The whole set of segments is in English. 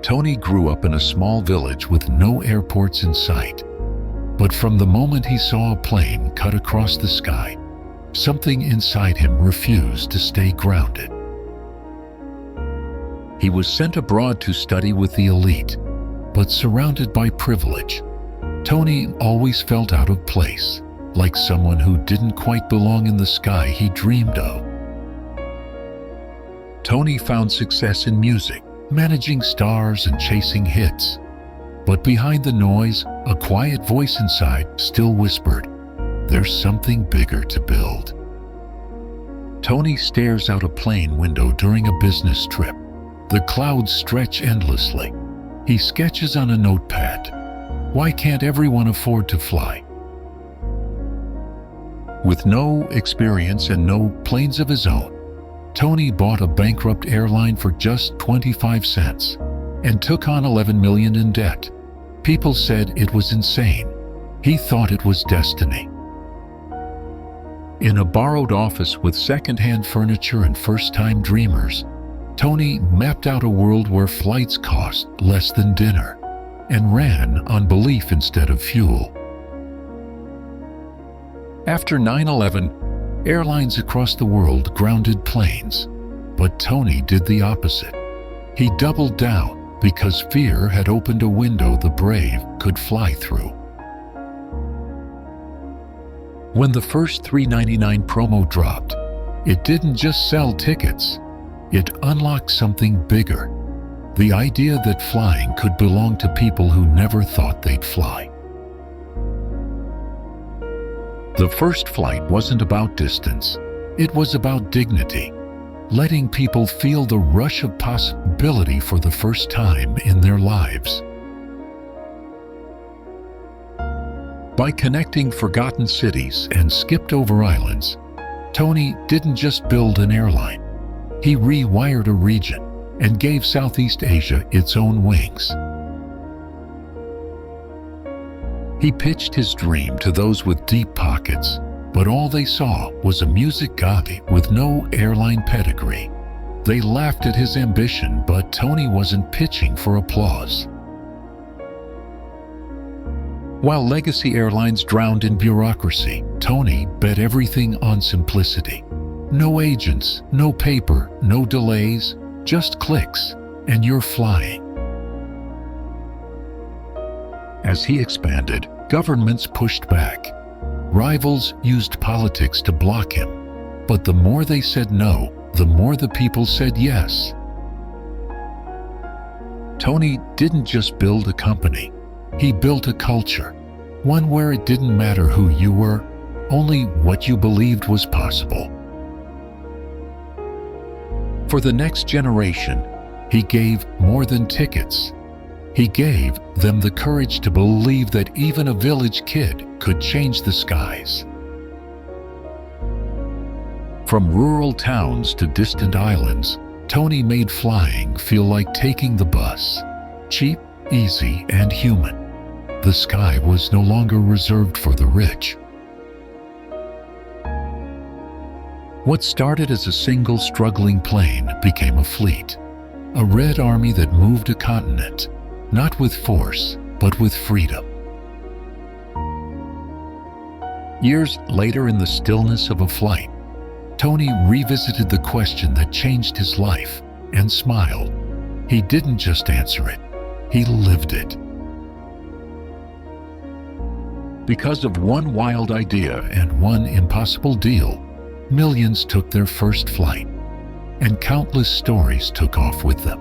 Tony grew up in a small village with no airports in sight. But from the moment he saw a plane cut across the sky, something inside him refused to stay grounded. He was sent abroad to study with the elite, but surrounded by privilege, Tony always felt out of place, like someone who didn't quite belong in the sky he dreamed of. Tony found success in music, managing stars and chasing hits. But behind the noise, a quiet voice inside still whispered, "There's something bigger to build." Tony stares out a plane window during a business trip. The clouds stretch endlessly. He sketches on a notepad, "Why can't everyone afford to fly?" With no experience and no planes of his own, Tony bought a bankrupt airline for just 25 cents and took on $11 million in debt. People said it was insane. He thought it was destiny. In a borrowed office with second-hand furniture and first-time dreamers, Tony mapped out a world where flights cost less than dinner and ran on belief instead of fuel. After 9/11, airlines across the world grounded planes, but Tony did the opposite. He doubled down because fear had opened a window the brave could fly through. When the first $3.99 promo dropped, it didn't just sell tickets, it unlocked something bigger. The idea that flying could belong to people who never thought they'd fly. The first flight wasn't about distance, it was about dignity, letting people feel the rush of possibility for the first time in their lives. By connecting forgotten cities and skipped-over islands, Tony didn't just build an airline. He rewired a region and gave Southeast Asia its own wings. He pitched his dream to those with deep pockets, but all they saw was a music guy with no airline pedigree. They laughed at his ambition, but Tony wasn't pitching for applause. While legacy airlines drowned in bureaucracy, Tony bet everything on simplicity. No agents, no paper, no delays, just clicks, and you're flying. As he expanded, governments pushed back. Rivals used politics to block him, but the more they said no, the more the people said yes. Tony didn't just build a company, he built a culture, one where it didn't matter who you were, only what you believed was possible. For the next generation, he gave more than tickets. He gave them the courage to believe that even a village kid could change the skies. From rural towns to distant islands, Tony made flying feel like taking the bus. Cheap, easy, and human. The sky was no longer reserved for the rich. What started as a single struggling plane became a fleet. A red army that moved a continent, not with force, but with freedom. Years later, in the stillness of a flight, Tony revisited the question that changed his life and smiled. He didn't just answer it, he lived it. Because of one wild idea and one impossible deal, millions took their first flight, and countless stories took off with them.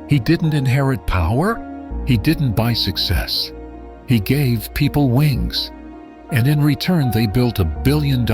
He didn't inherit power, he didn't buy success. He gave people wings, and in return they built $1 billion